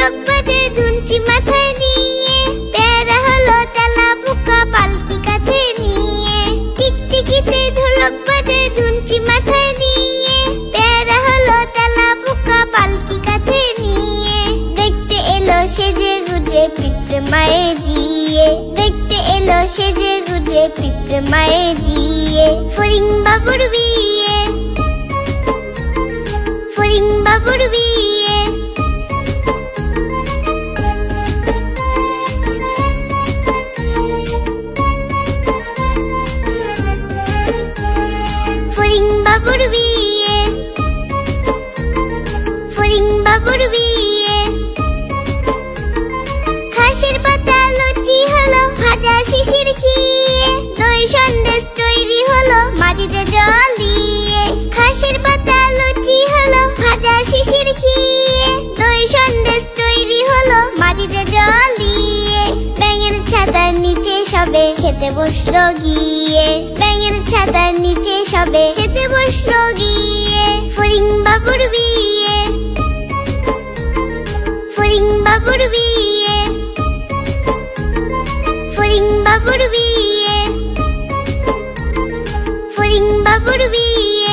ঢোলক বাজে ধুনচি মাথায় নিয়ে, প্যারা হলো তেলা পোকা পালকি কাঁধে নিয়ে। টিকটিকিতে ঢোলক বাজে ধুনচি মাথায় নিয়ে, প্যারা হলো তেলা পোকা পালকি কাঁধে নিয়ে। দেখতে এলো সেজে গুজে পিঁপড়ে মায়ে জিয়ে, দেখতে এলো সেজে গুজে পিঁপড়ে মায়ে জিয়ে। ফড়িং বাবুর বিয়ে, ফড়িং বাবুর বিয়ে। ফড়িং বাবুর বিয়ে, ফড়িং বাবুর বিয়ে। ঘাসের পাতা লুচি হলো ভাজা শিশির খেয়ে, দই সন্দেশ তৈরি হলো মাটিতে জল দিয়ে। ঘাসের পাতা লুচি হলো ভাজা শিশির খেয়ে, দই সন্দেশ তৈরি হলো মাটিতে জল দিয়ে। ব্যাঙের ছাতার নিচে সবে খেতে বসলো গিয়ে, ব্যাঙের ছাতার নিচে সবে খেতে বসলো গিয়ে। ফড়িং বাবুর বিয়ে, ফড়িং বাবুর বিয়ে, ফড়িং বাবুর বিয়ে, ফড়িং বাবুর বিয়ে।